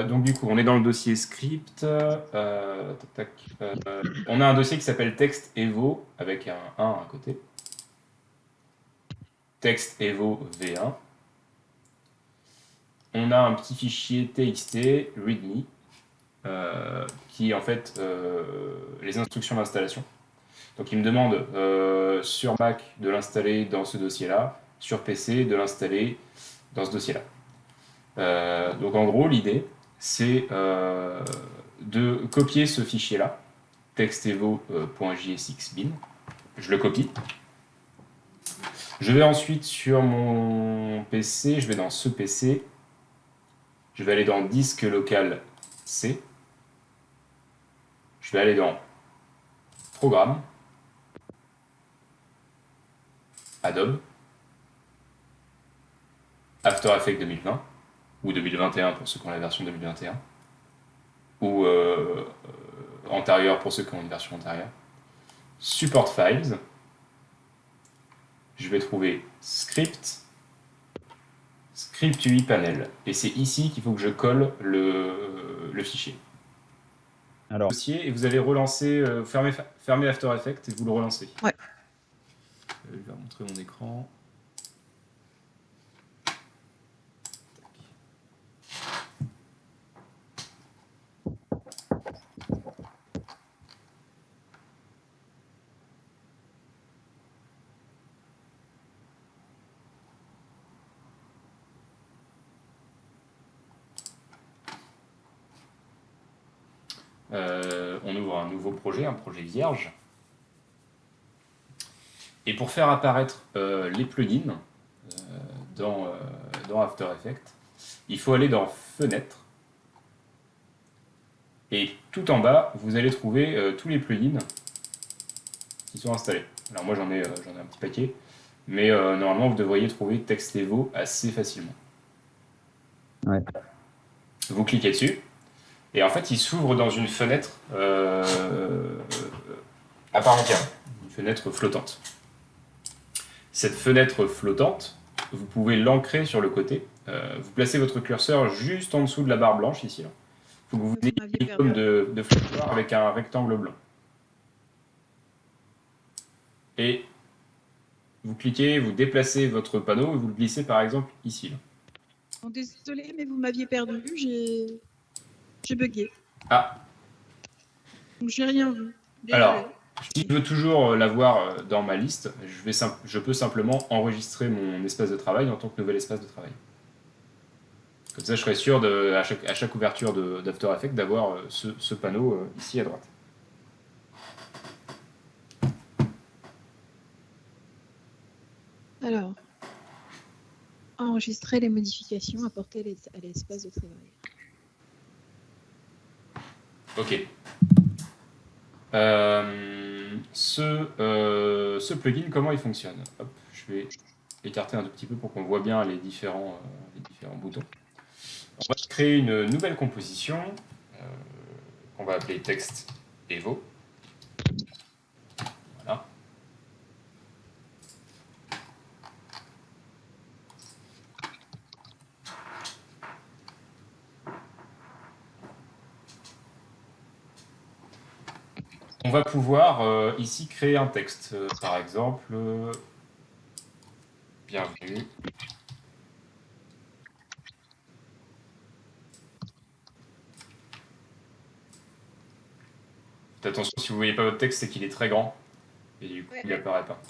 Donc du coup, on est dans le dossier script. On a un dossier qui s'appelle texte evo avec un 1 à côté. Texte evo v1. On a un petit fichier txt readme qui est en fait les instructions d'installation. Donc il me demande sur Mac de l'installer dans ce dossier-là, sur PC de l'installer dans ce dossier-là. Donc en gros, l'idée, c'est de copier ce fichier-là, textevo.jsxbin. Je le copie. Je vais ensuite sur mon PC, je vais dans ce PC, je vais aller dans disque local C, je vais aller dans Programme, Adobe, After Effects 2020, ou 2021 pour ceux qui ont la version 2021, ou antérieure pour ceux qui ont une version antérieure. Support Files, je vais trouver Script, Script UI Panel, et c'est ici qu'il faut que je colle le fichier. Alors, Dossier, et vous allez relancer, fermer After Effects et vous le relancez. Ouais. Je vais montrer mon écran. On ouvre un nouveau projet, un projet vierge. Et pour faire apparaître les plugins dans After Effects, il faut aller dans Fenêtre. Et tout en bas, vous allez trouver tous les plugins qui sont installés. Alors moi j'en ai un petit paquet, mais normalement vous devriez trouver TextEvo assez facilement. ouais. Vous cliquez dessus, et en fait il s'ouvre dans une fenêtre à part entière, une fenêtre flottante. Cette fenêtre flottante, vous pouvez l'ancrer sur le côté. Vous placez votre curseur juste en dessous de la barre blanche ici. Là. Il faut que vous ayez une icône de flottoir avec un rectangle blanc. Et vous cliquez, vous déplacez votre panneau et vous le glissez par exemple ici. Là. Oh, désolé, mais vous m'aviez perdu. J'ai bugué. Ah. Donc j'ai rien vu. Désolé. Alors, si je veux toujours l'avoir dans ma liste, je peux simplement enregistrer mon espace de travail en tant que nouvel espace de travail. Comme ça, je serai sûr à chaque ouverture d'After Effects d'avoir ce panneau ici à droite. Alors, enregistrer les modifications apportées à l'espace de travail. Ok. Ce plugin, comment il fonctionne? Hop, je vais écarter un tout petit peu pour qu'on voit bien les différents boutons. On va créer une nouvelle composition qu'on va appeler texte Evo. Voilà. On va pouvoir ici créer un texte. Par exemple, bienvenue. Attention, si vous ne voyez pas votre texte, c'est qu'il est très grand. Et du coup, il n'apparaît pas.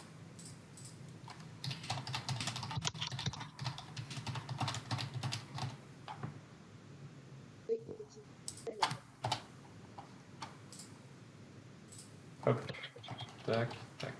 Hop. Tac, tac.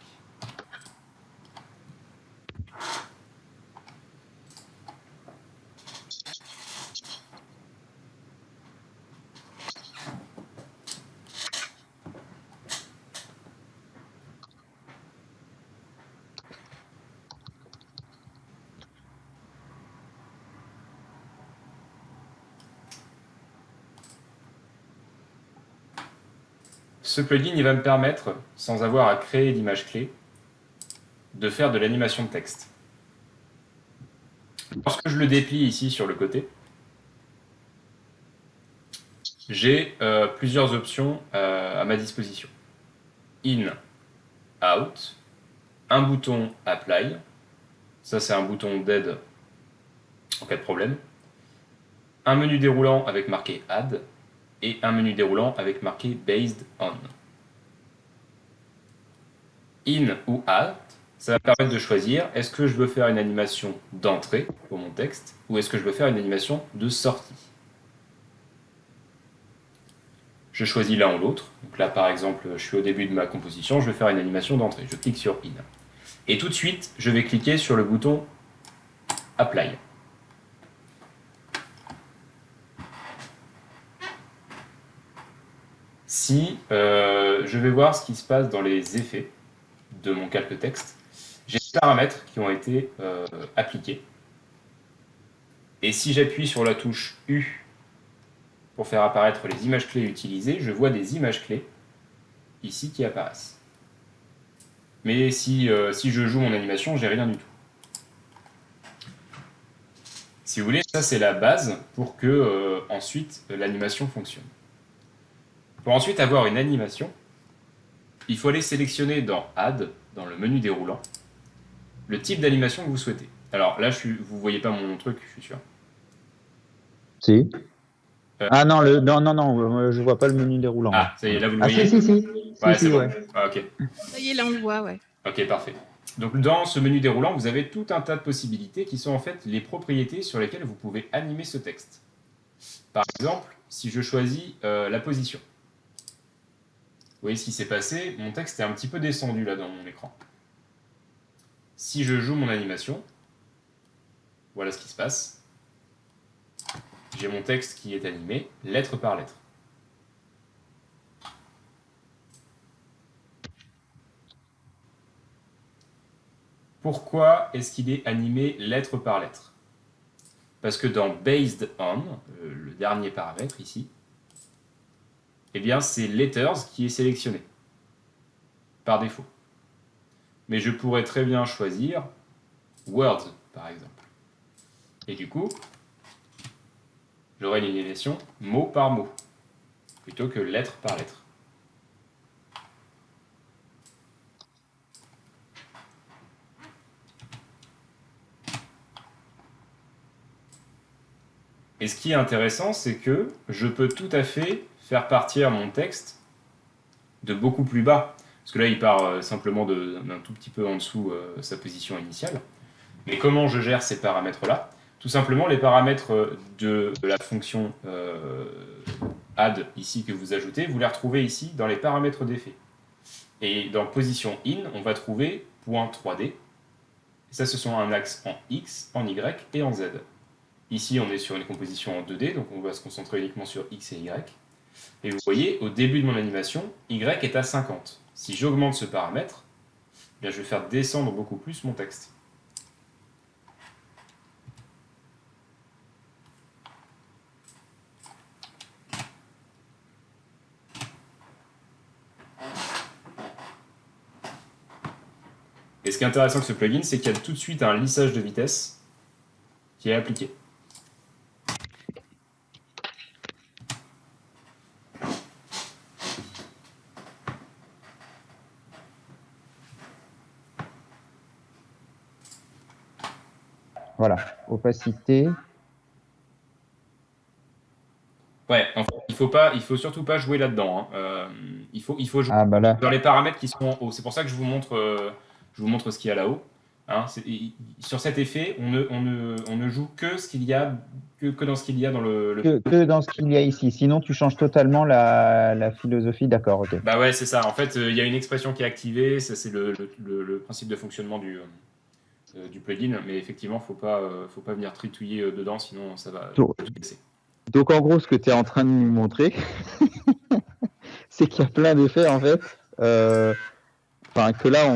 Ce plugin, il va me permettre, sans avoir à créer d'image clé, de faire de l'animation de texte. Lorsque je le déplie ici sur le côté, j'ai plusieurs options à ma disposition. In, out, un bouton apply, ça c'est un bouton d'aide en cas de problème, un menu déroulant avec marqué add et un menu déroulant avec marqué based on. In ou out, ça va permettre de choisir est-ce que je veux faire une animation d'entrée pour mon texte ou est-ce que je veux faire une animation de sortie. Je choisis l'un ou l'autre. Donc là, par exemple, je suis au début de ma composition, je vais faire une animation d'entrée. Je clique sur In. Et tout de suite, je vais cliquer sur le bouton Apply. Si je vais voir ce qui se passe dans les effets de mon calque texte, j'ai des paramètres qui ont été appliqués. Et si j'appuie sur la touche U pour faire apparaître les images clés utilisées, je vois des images clés ici qui apparaissent. Mais si je joue mon animation, j'ai rien du tout. Si vous voulez, ça c'est la base pour que ensuite l'animation fonctionne. Pour ensuite avoir une animation, il faut aller sélectionner dans Add, dans le menu déroulant, le type d'animation que vous souhaitez. Alors là, vous ne voyez pas mon truc, je suis sûr. Si. Ah non, je vois pas le menu déroulant. Ah, ça y est, là vous le Ah voyez. si. Ouais, Si, c'est bon. ouais. Ah, ok. Ça y est, là on le voit, ouais. Ok, parfait. Donc dans ce menu déroulant, vous avez tout un tas de possibilités qui sont en fait les propriétés sur lesquelles vous pouvez animer ce texte. Par exemple, si je choisis la position. Vous voyez ce qui s'est passé, mon texte est un petit peu descendu là dans mon écran. Si je joue mon animation, voilà ce qui se passe. J'ai mon texte qui est animé, lettre par lettre. Pourquoi est-ce qu'il est animé lettre par lettre? Parce que dans Based on, le dernier paramètre ici, eh bien c'est Letters qui est sélectionné, par défaut. Mais je pourrais très bien choisir Words, par exemple. Et du coup, j'aurai une animation mot par mot, plutôt que lettre par lettre. Et ce qui est intéressant, c'est que je peux tout à fait faire partir mon texte de beaucoup plus bas. Parce que là, il part simplement d'un tout petit peu en dessous sa position initiale. Mais comment je gère ces paramètres-là? Tout simplement, les paramètres de la fonction add ici que vous ajoutez, vous les retrouvez ici dans les paramètres d'effet. Et dans position in, on va trouver point 3D. Et ça, ce sont un axe en X, en Y et en Z. Ici, on est sur une composition en 2D, donc on va se concentrer uniquement sur X et Y. Et vous voyez, au début de mon animation, Y est à 50. Si j'augmente ce paramètre, eh bien, je vais faire descendre beaucoup plus mon texte. Et ce qui est intéressant avec ce plugin, c'est qu'il y a tout de suite un lissage de vitesse qui est appliqué. Voilà, opacité. Ouais, en fait, il faut surtout pas jouer là-dedans. Hein. Il faut jouer Là. dans les paramètres qui sont en haut. C'est pour ça que je vous montre ce qu'il y a là-haut. Hein, sur cet effet, on ne joue que ce qu'il y a, que dans ce qu'il y a dans le... Que dans ce qu'il y a ici. Sinon, tu changes totalement la philosophie. D'accord, ok. Bah ouais, c'est ça. En fait, il y a une expression qui est activée. Ça, c'est le principe de fonctionnement du plugin. Mais effectivement, faut pas venir tritouiller dedans, sinon ça va tout casser. Donc, en gros, ce que tu es en train de nous montrer, c'est qu'il y a plein d'effets, en fait. Que là,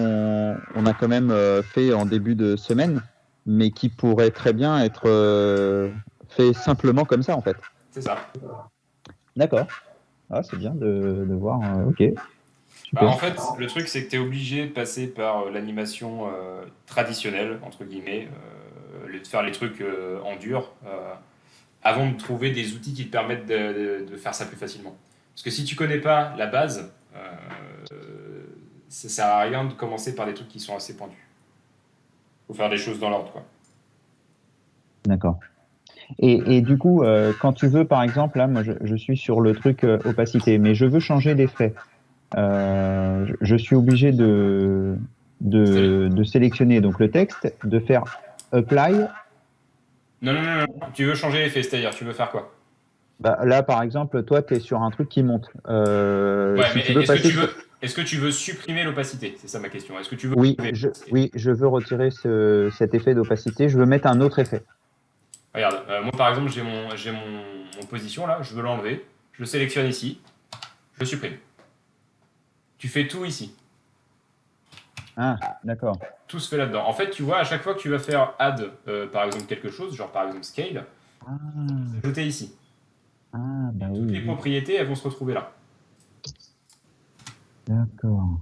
on a quand même fait en début de semaine, mais qui pourraient très bien être fait simplement comme ça, en fait. C'est ça. D'accord. Ah, c'est bien de voir. Ok. Bah, en fait, le truc, c'est que tu es obligé de passer par l'animation traditionnelle, entre guillemets, de faire les trucs en dur, avant de trouver des outils qui te permettent de faire ça plus facilement. Parce que si tu connais pas la base, ça sert à rien de commencer par des trucs qui sont assez pointus. Faut faire des choses dans l'ordre, quoi. D'accord. Et du coup, quand tu veux, par exemple, là, moi, je suis sur le truc opacité, mais je veux changer d'effet. Je suis obligé de sélectionner donc le texte, de faire apply. Non, non, non, non. Tu veux changer l'effet, c'est-à-dire, tu veux faire quoi? Bah, là, par exemple, toi, tu es sur un truc qui monte. Ouais, Si mais tu veux passer sur... est-ce que tu veux supprimer l'opacité? C'est ça ma question. Est-ce que tu veux Oui, enlever l'opacité? oui, je veux retirer cet effet d'opacité. Je veux mettre un autre effet. Regarde, moi par exemple, mon position là, je veux l'enlever. Je le sélectionne ici, je le supprime. Tu fais tout ici. Ah, d'accord. Tout se fait là-dedans. En fait, tu vois, à chaque fois que tu vas faire add, par exemple, quelque chose, genre par exemple scale, Ah, ajouter ici. ah, Et bah toutes oui, les oui. propriétés, elles vont se retrouver là. D'accord.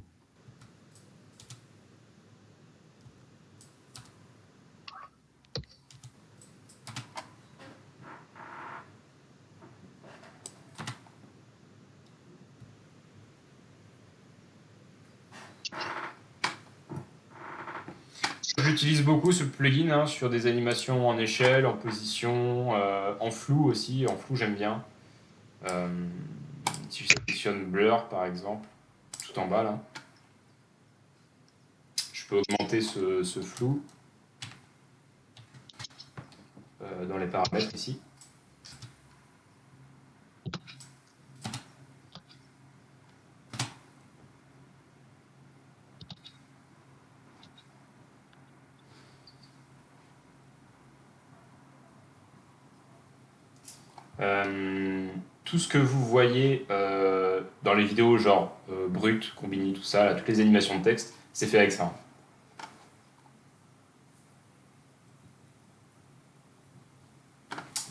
J'utilise beaucoup ce plugin hein, sur des animations en échelle, en position, en flou aussi. En flou, j'aime bien. Euh, si je sélectionne Blur, par exemple, tout en bas, là, je peux augmenter ce flou dans les paramètres ici. Tout ce que vous voyez dans les vidéos, genre Brut, Combini, tout ça, là, toutes les animations de texte, c'est fait avec ça.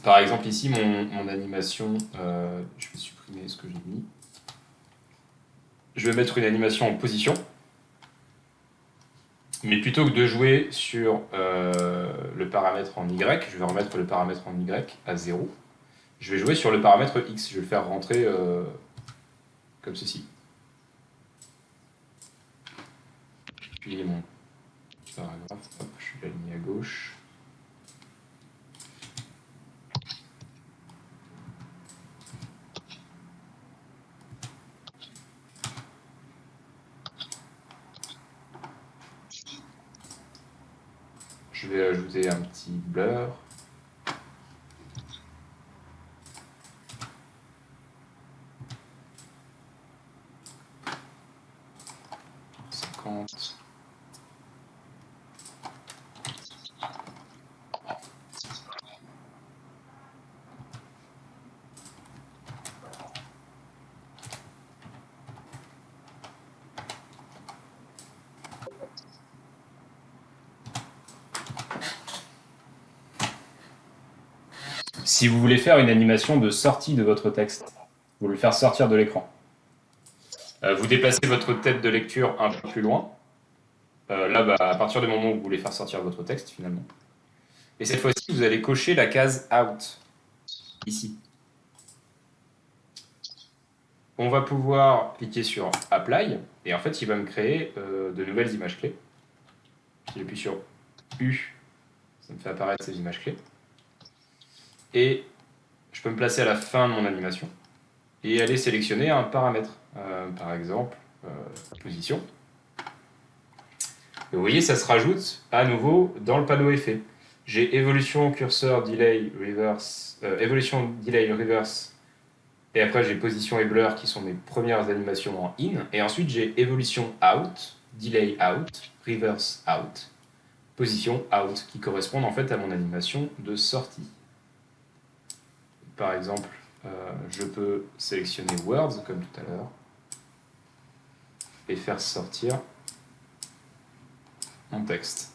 Par exemple, ici, mon animation, je vais supprimer ce que j'ai mis. Je vais mettre une animation en position. Mais plutôt que de jouer sur le paramètre en Y, je vais remettre le paramètre en Y à 0. Je vais jouer sur le paramètre X. Je vais le faire rentrer comme ceci. Puis mon paragraphe, hop, je l'ai aligné à gauche. Je vais ajouter un petit blur. Si vous voulez faire une animation de sortie de votre texte, vous le faire sortir de l'écran. Vous déplacez votre tête de lecture un peu plus loin. Là, bah, à partir du moment où vous voulez faire sortir votre texte, finalement. Et cette fois-ci, vous allez cocher la case Out, ici. On va pouvoir cliquer sur Apply, et en fait, il va me créer de nouvelles images clés. Si j'appuie sur U, ça me fait apparaître ces images clés. Et je peux me placer à la fin de mon animation et aller sélectionner un paramètre, par exemple position. Et vous voyez, ça se rajoute à nouveau dans le panneau effet. J'ai évolution, curseur, delay, reverse, et après j'ai position et blur qui sont mes premières animations en in, et ensuite j'ai évolution out, delay out, reverse out, position out, qui correspondent en fait à mon animation de sortie. Par exemple, je peux sélectionner Words, comme tout à l'heure, et faire sortir mon texte.